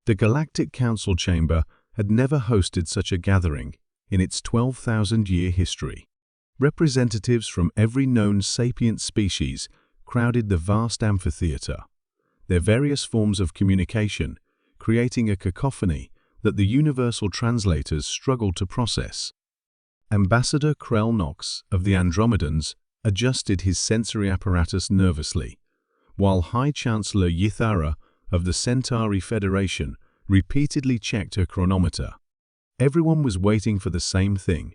The Galactic Council chamber had never hosted such a gathering in its 12,000-year history. Representatives from every known sapient species crowded the vast amphitheater, their various forms of communication creating a cacophony that the universal translators struggled to process. Ambassador Krell Knox of the Andromedans adjusted his sensory apparatus nervously, while High Chancellor Yithara of the Centauri Federation repeatedly checked her chronometer. Everyone was waiting for the same thing,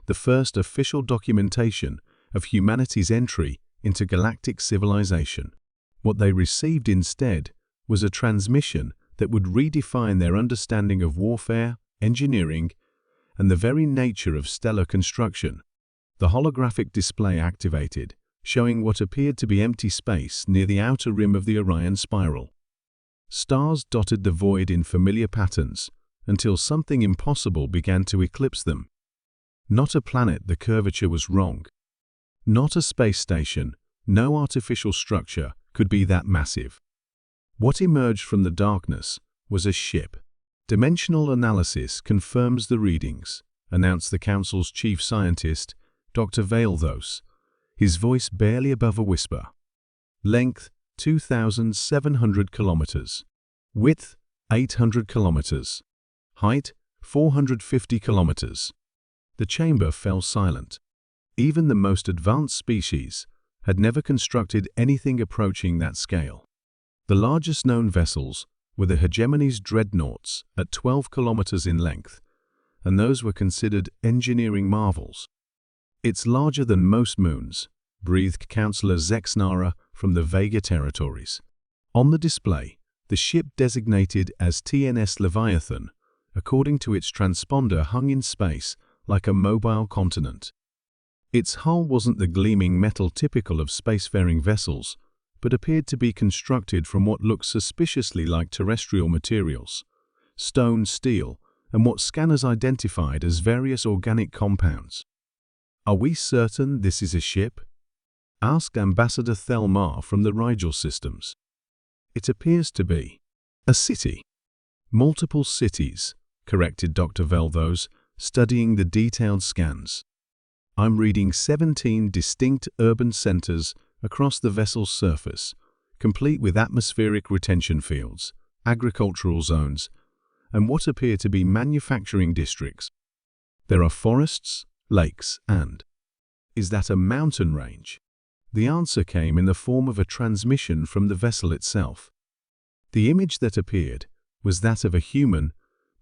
the first official documentation of humanity's entry into galactic civilization. What they received instead was a transmission that would redefine their understanding of warfare, engineering, and the very nature of stellar construction. The holographic display activated, showing what appeared to be empty space near the outer rim of the Orion spiral. Stars dotted the void in familiar patterns until something impossible began to eclipse them. Not a planet, the curvature was wrong. Not a space station, no artificial structure could be that massive. What emerged from the darkness was a ship. Dimensional analysis confirms the readings, announced the Council's chief scientist, Dr. Valdos, his voice barely above a whisper. Length, 2,700 kilometers. Width, 800 kilometers. Height, 450 kilometers. The chamber fell silent. Even the most advanced species had never constructed anything approaching that scale. The largest known vessels were the Hegemony's dreadnoughts at 12 kilometers in length, and those were considered engineering marvels. "It's larger than most moons," breathed Councillor Zexnara from the Vega territories. On the display, the ship designated as TNS Leviathan, according to its transponder, hung in space like a mobile continent. Its hull wasn't the gleaming metal typical of spacefaring vessels, but appeared to be constructed from what looked suspiciously like terrestrial materials, stone, steel, and what scanners identified as various organic compounds. "Are we certain this is a ship?" asked Ambassador Thelmar from the Rigel systems. "It appears to be a city." "Multiple cities," corrected Dr. Valdos, studying the detailed scans. "I'm reading 17 distinct urban centers across the vessel's surface, complete with atmospheric retention fields, agricultural zones, and what appear to be manufacturing districts. There are forests, lakes, and—" "Is that a mountain range?" The answer came in the form of a transmission from the vessel itself. The image that appeared was that of a human,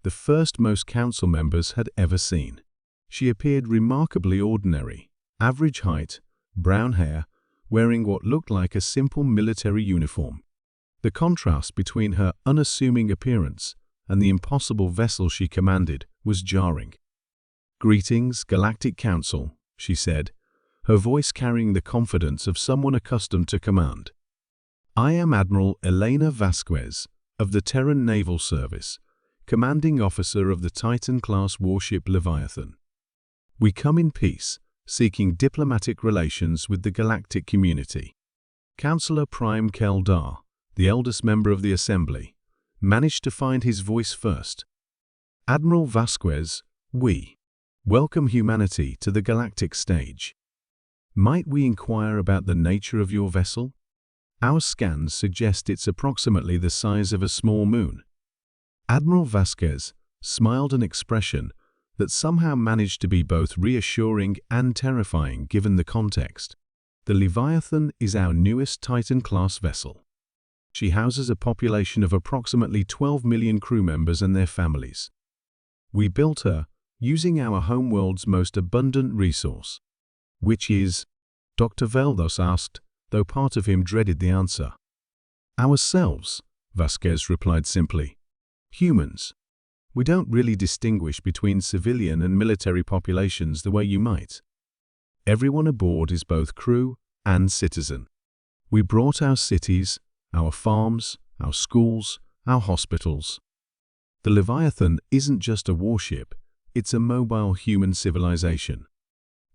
the first most council members had ever seen. She appeared remarkably ordinary, average height, brown hair, wearing what looked like a simple military uniform. The contrast between her unassuming appearance and the impossible vessel she commanded was jarring. "Greetings, Galactic Council," she said, her voice carrying the confidence of someone accustomed to command. "I am Admiral Elena Vasquez of the Terran Naval Service, commanding officer of the Titan-class warship Leviathan. We come in peace, seeking diplomatic relations with the galactic community." Councillor Prime Keldar, the eldest member of the Assembly, managed to find his voice first. "Admiral Vasquez, we welcome humanity to the galactic stage. Might we inquire about the nature of your vessel? Our scans suggest it's approximately the size of a small moon." Admiral Vasquez smiled, an expression that somehow managed to be both reassuring and terrifying given the context. "The Leviathan is our newest Titan-class vessel. She houses a population of approximately 12 million crew members and their families. We built her using our homeworld's most abundant resource." "Which is?" Dr. Valdos asked, though part of him dreaded the answer. "Ourselves," Vasquez replied simply. "Humans. We don't really distinguish between civilian and military populations the way you might. Everyone aboard is both crew and citizen. We brought our cities, our farms, our schools, our hospitals. The Leviathan isn't just a warship, it's a mobile human civilization."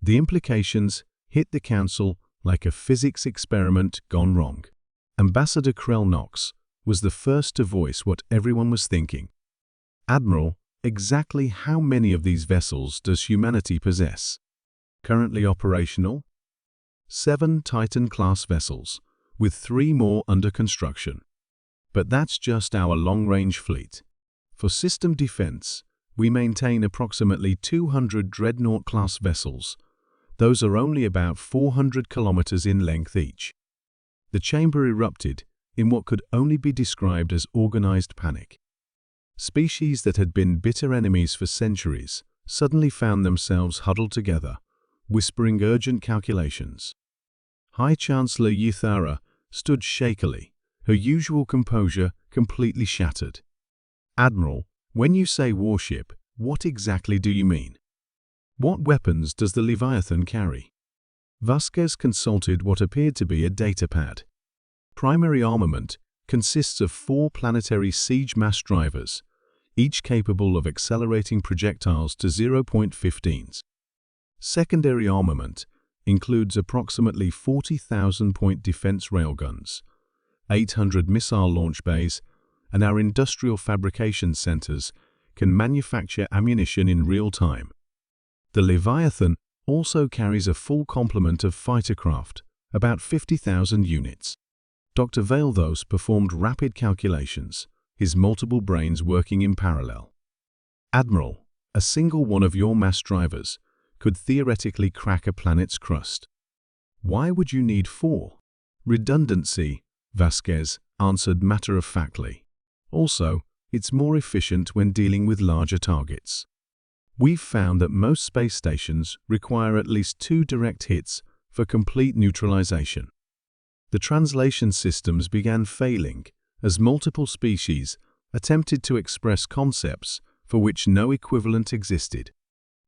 The implications hit the Council like a physics experiment gone wrong. Ambassador Krell Knox was the first to voice what everyone was thinking. "Admiral, exactly how many of these vessels does humanity possess?" "Currently operational?" 7 Titan-class vessels, with 3 more under construction. But that's just our long-range fleet. For system defense, we maintain approximately 200 Dreadnought-class vessels. Those are only about 400 kilometers in length each. The chamber erupted in what could only be described as organized panic. Species that had been bitter enemies for centuries suddenly found themselves huddled together, whispering urgent calculations. High Chancellor Yuthara stood shakily, her usual composure completely shattered. "Admiral, when you say warship, what exactly do you mean? What weapons does the Leviathan carry?" Vasquez consulted what appeared to be a datapad. Primary armament consists of 4 planetary siege mass drivers, each capable of accelerating projectiles to 0.15s. Secondary armament includes approximately 40,000-point defense railguns, 800 missile launch bays, and our industrial fabrication centers can manufacture ammunition in real time. The Leviathan also carries a full complement of fighter craft, about 50,000 units. Dr. Valdos performed rapid calculations, his multiple brains working in parallel. "Admiral, a single one of your mass drivers could theoretically crack a planet's crust. Why would you need 4? "Redundancy," Vasquez answered matter-of-factly. "Also, it's more efficient when dealing with larger targets. We've found that most space stations require at least 2 direct hits for complete neutralization." The translation systems began failing as multiple species attempted to express concepts for which no equivalent existed.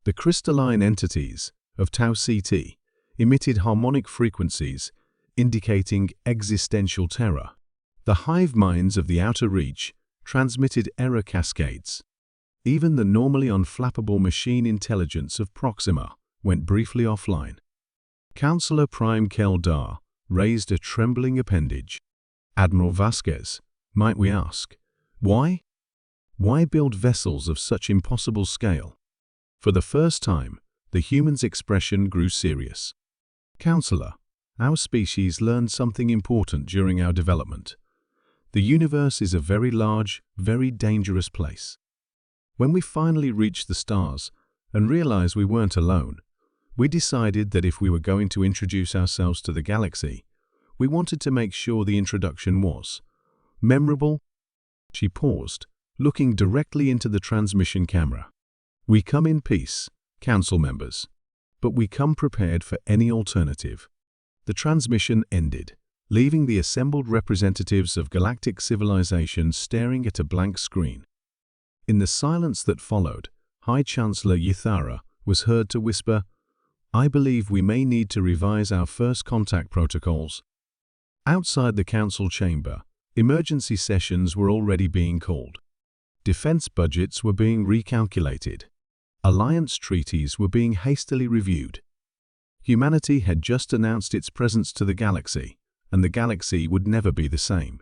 The crystalline entities of Tau Ct emitted harmonic frequencies indicating existential terror. The hive minds of the outer reach transmitted error cascades. Even the normally unflappable machine intelligence of Proxima went briefly offline. Counselor Prime Keldar raised a trembling appendage. "Admiral Vasquez, might we ask, why? Why build vessels of such impossible scale?" For the first time, the human's expression grew serious. "Counselor, our species learned something important during our development. The universe is a very large, very dangerous place. When we finally reached the stars and realized we weren't alone, we decided that if we were going to introduce ourselves to the galaxy, we wanted to make sure the introduction was memorable." She paused, looking directly into the transmission camera. "We come in peace, Council members, but we come prepared for any alternative." The transmission ended, leaving the assembled representatives of galactic civilizations staring at a blank screen. In the silence that followed, High Chancellor Yuthara was heard to whisper, "I believe we may need to revise our first contact protocols." Outside the council chamber, emergency sessions were already being called. Defense budgets were being recalculated. Alliance treaties were being hastily reviewed. Humanity had just announced its presence to the galaxy, and the galaxy would never be the same.